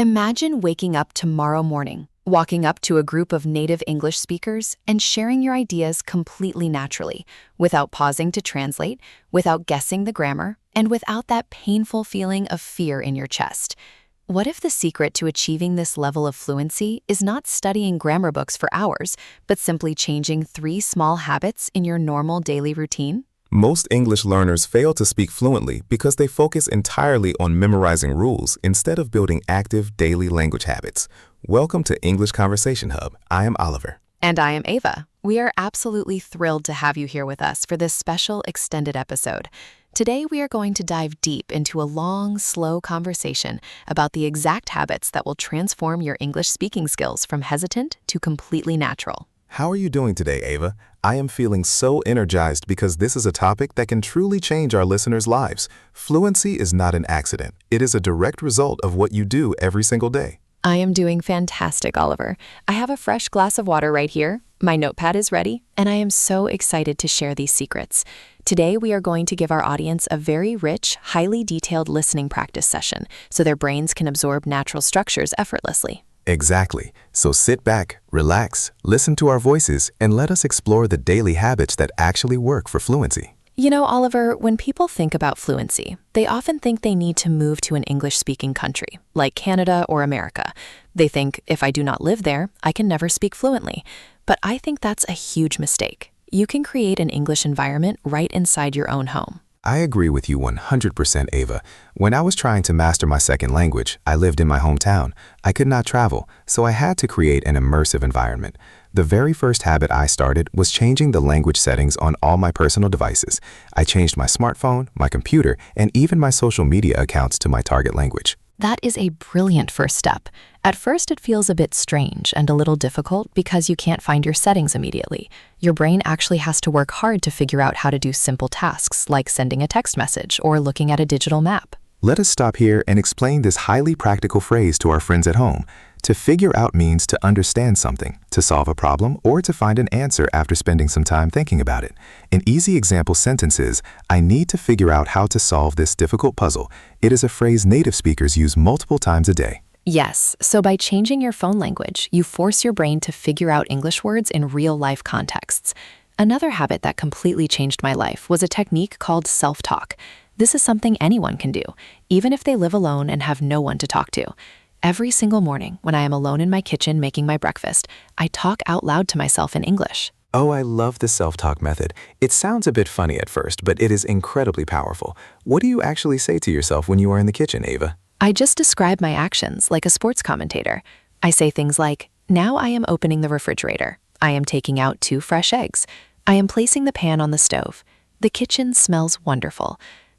Imagine waking up tomorrow morning, walking up to a group of native English speakers and sharing your ideas completely naturally, without pausing to translate, without guessing the grammar, and without that painful feeling of fear in your chest. What if the secret to achieving this level of fluency is not studying grammar books for hours, but simply changing 3 small habits in your normal daily routine? Most English learners fail to speak fluently because they focus entirely on memorizing rules instead of building active daily language habits. Welcome to English Conversation Hub. I am Oliver. And I am Ava. We are absolutely thrilled to have you here with us for this special extended episode. Today, we are going to dive deep into a long, slow conversation about the exact habits that will transform your English speaking skills from hesitant to completely natural. How are you doing today, Ava? I am feeling so energized because this is a topic that can truly change our listeners' lives. Fluency is not an accident. It is a direct result of what you do every single day. I am doing fantastic, Oliver. I have a fresh glass of water right here. My notepad is ready, and I am so excited to share these secrets. Today, we are going to give our audience a very rich, highly detailed listening practice session so their brains can absorb natural structures effortlessly. Exactly. So sit back, relax, listen to our voices, and let us explore the daily habits that actually work for fluency. You know, Oliver, when people think about fluency, they often think they need to move to an English-speaking country, like Canada or America. They think, if I do not live there, I can never speak fluently. But I think that's a huge mistake. You can create an English environment right inside your own home. I agree with you 100%, Ava. When I was trying to master my second language, I lived in my hometown. I could not travel, so I had to create an immersive environment. The very first habit I started was changing the language settings on all my personal devices. I changed my smartphone, my computer, and even my social media accounts to my target language. That is a brilliant first step. At first, it feels a bit strange and a little difficult because you can't find your settings immediately. Your brain actually has to work hard to figure out how to do simple tasks like sending a text message or looking at a digital map. Let us stop here and explain this highly practical phrase to our friends at home. To figure out means to understand something, to solve a problem, or to find an answer after spending some time thinking about it. An easy example sentence is, I need to figure out how to solve this difficult puzzle. It is a phrase native speakers use multiple times a day. Yes, so by changing your phone language, you force your brain to figure out English words in real-life contexts. Another habit that completely changed my life was a technique called self-talk. This is something anyone can do, even if they live alone and have no one to talk to. Every single morning, when I am alone in my kitchen making my breakfast, I talk out loud to myself in English. Oh, I love the self-talk method. It sounds a bit funny at first, but it is incredibly powerful. What do you actually say to yourself when you are in the kitchen, Ava? I just describe my actions like a sports commentator. I say things like, now I am opening the refrigerator. I am taking out 2 fresh eggs. I am placing the pan on the stove. The kitchen smells wonderful.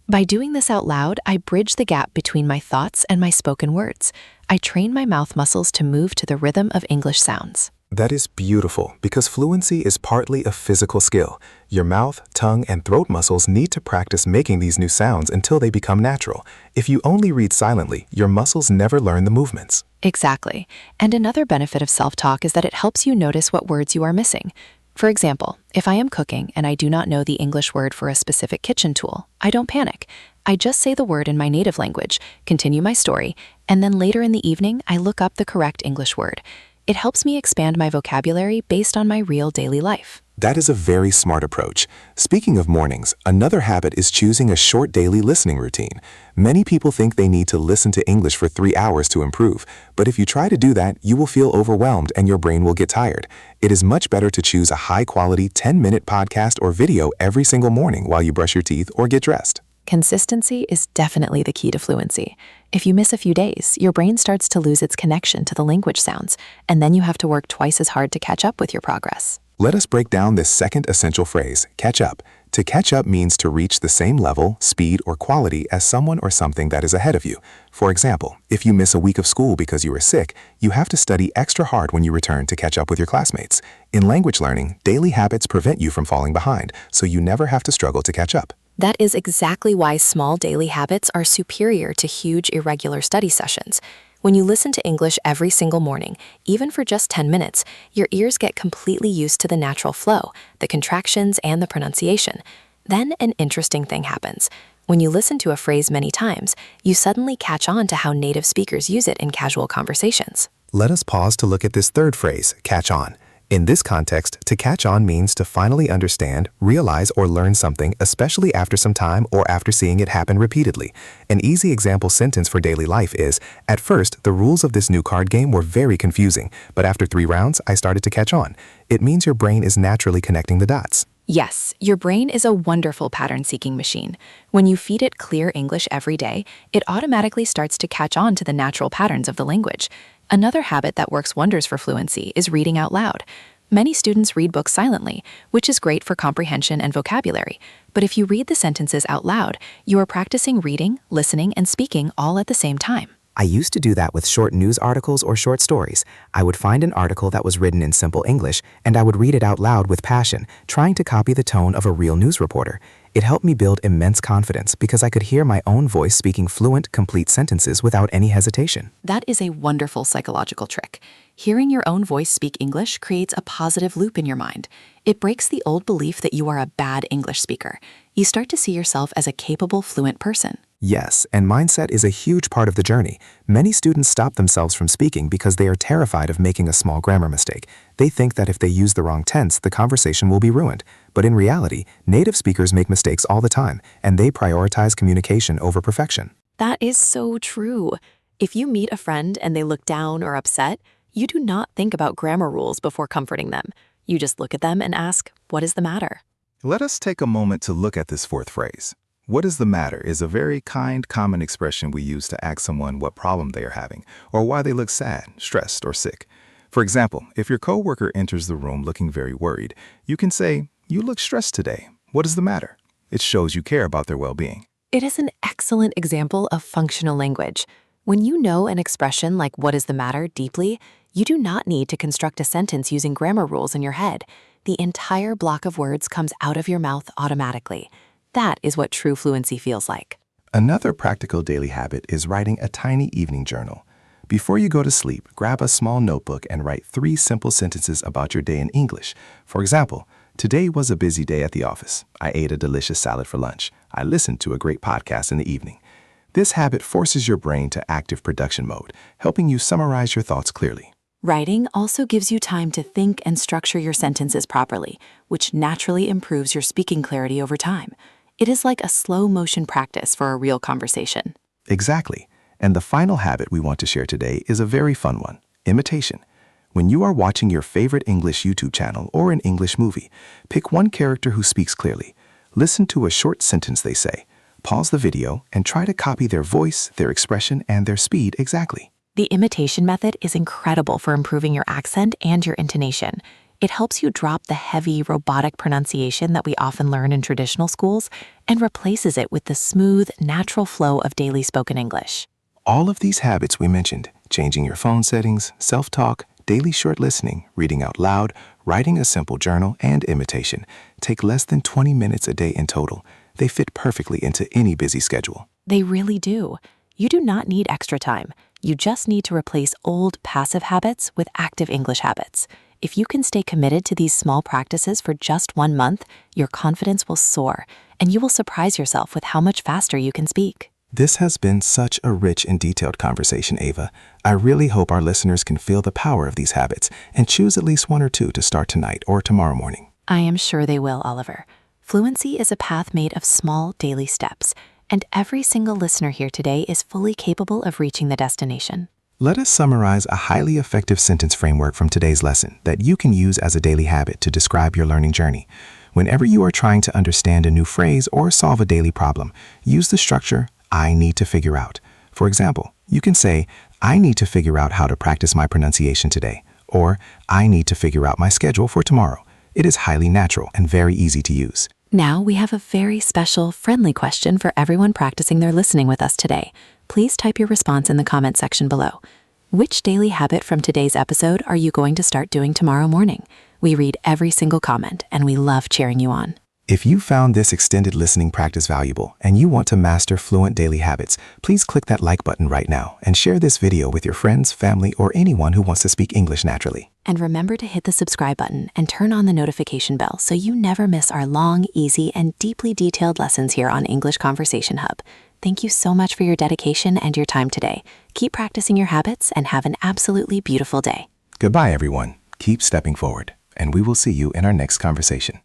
By doing this out loud, I bridge the gap between my thoughts and my spoken words. I train my mouth muscles to move to the rhythm of English sounds. That is beautiful because fluency is partly a physical skill. Your mouth, tongue, and throat muscles need to practice making these new sounds until they become natural. If you only read silently, your muscles never learn the movements. Exactly. And another benefit of self-talk is that it helps you notice what words you are missing. For example, if I am cooking and I do not know the English word for a specific kitchen tool, I don't panic. I just say the word in my native language, continue my story, and then later in the evening, I look up the correct English word. It helps me expand my vocabulary based on my real daily life. That is a very smart approach. Speaking of mornings, another habit is choosing a short daily listening routine. Many people think they need to listen to English for 3 hours to improve, but if you try to do that, you will feel overwhelmed and your brain will get tired. It is much better to choose a high-quality 10-minute podcast or video every single morning while you brush your teeth or get dressed. Consistency is definitely the key to fluency. If you miss a few days, your brain starts to lose its connection to the language sounds, and then you have to work twice as hard to catch up with your progress. Let us break down this second essential phrase, catch up. To catch up means to reach the same level, speed, or quality as someone or something that is ahead of you. For example, if you miss a week of school because you are sick, you have to study extra hard when you return to catch up with your classmates. In language learning, daily habits prevent you from falling behind, so you never have to struggle to catch up. That is exactly why small daily habits are superior to huge irregular study sessions. When you listen to English every single morning, even for just 10 minutes, your ears get completely used to the natural flow, the contractions, and the pronunciation. Then an interesting thing happens. When you listen to a phrase many times, you suddenly catch on to how native speakers use it in casual conversations. Let us pause to look at this third phrase, catch on. In this context, to catch on means to finally understand, realize, or learn something, especially after some time or after seeing it happen repeatedly. An easy example sentence for daily life is, at first, the rules of this new card game were very confusing, but after 3 rounds, I started to catch on. It means your brain is naturally connecting the dots. Yes, your brain is a wonderful pattern-seeking machine. When you feed it clear English every day, it automatically starts to catch on to the natural patterns of the language. Another habit that works wonders for fluency is reading out loud. Many students read books silently, which is great for comprehension and vocabulary. But if you read the sentences out loud, you are practicing reading, listening, and speaking all at the same time. I used to do that with short news articles or short stories. I would find an article that was written in simple English, and I would read it out loud with passion, trying to copy the tone of a real news reporter. It helped me build immense confidence because I could hear my own voice speaking fluent, complete sentences without any hesitation. That is a wonderful psychological trick. Hearing your own voice speak English creates a positive loop in your mind. It breaks the old belief that you are a bad English speaker. You start to see yourself as a capable, fluent person. Yes, and mindset is a huge part of the journey. Many students stop themselves from speaking because they are terrified of making a small grammar mistake. They think that if they use the wrong tense, the conversation will be ruined. But in reality, native speakers make mistakes all the time, and they prioritize communication over perfection. That is so true. If you meet a friend and they look down or upset, you do not think about grammar rules before comforting them. You just look at them and ask, "What is the matter?" Let us take a moment to look at this fourth phrase. What is the matter is a very kind, common expression we use to ask someone what problem they are having or why they look sad, stressed, or sick. For example, if your coworker enters the room looking very worried, you can say, "You look stressed today. What is the matter?" It shows you care about their well-being. It is an excellent example of functional language. When you know an expression like "what is the matter" deeply, you do not need to construct a sentence using grammar rules in your head. The entire block of words comes out of your mouth automatically. That is what true fluency feels like. Another practical daily habit is writing a tiny evening journal. Before you go to sleep, grab a small notebook and write 3 simple sentences about your day in English. For example, today was a busy day at the office. I ate a delicious salad for lunch. I listened to a great podcast in the evening. This habit forces your brain to active production mode, helping you summarize your thoughts clearly. Writing also gives you time to think and structure your sentences properly, which naturally improves your speaking clarity over time. It is like a slow-motion practice for a real conversation. Exactly. And the final habit we want to share today is a very fun one, imitation. When you are watching your favorite English YouTube channel or an English movie, pick one character who speaks clearly. Listen to a short sentence they say. Pause the video and try to copy their voice, their expression, and their speed exactly. The imitation method is incredible for improving your accent and your intonation. It helps you drop the heavy, robotic pronunciation that we often learn in traditional schools and replaces it with the smooth, natural flow of daily spoken English. All of these habits we mentioned, changing your phone settings, self-talk, daily short listening, reading out loud, writing a simple journal, and imitation, take less than 20 minutes a day in total. They fit perfectly into any busy schedule. They really do. You do not need extra time. You just need to replace old passive habits with active English habits. If you can stay committed to these small practices for just 1 month, your confidence will soar, and you will surprise yourself with how much faster you can speak. This has been such a rich and detailed conversation, Ava. I really hope our listeners can feel the power of these habits and choose at least 1 or 2 to start tonight or tomorrow morning. I am sure they will, Oliver. Fluency is a path made of small daily steps, and every single listener here today is fully capable of reaching the destination. Let us summarize a highly effective sentence framework from today's lesson that you can use as a daily habit to describe your learning journey. Whenever you are trying to understand a new phrase or solve a daily problem, use the structure, I need to figure out. For example, you can say, I need to figure out how to practice my pronunciation today, or I need to figure out my schedule for tomorrow. It is highly natural and very easy to use. Now we have a very special, friendly question for everyone practicing their listening with us today. Please type your response in the comment section below. Which daily habit from today's episode are you going to start doing tomorrow morning? We read every single comment, and we love cheering you on. If you found this extended listening practice valuable and you want to master fluent daily habits, please click that like button right now and share this video with your friends, family, or anyone who wants to speak English naturally. And remember to hit the subscribe button and turn on the notification bell so you never miss our long, easy, and deeply detailed lessons here on English Conversation Hub. Thank you so much for your dedication and your time today. Keep practicing your habits and have an absolutely beautiful day. Goodbye, everyone. Keep stepping forward, and we will see you in our next conversation.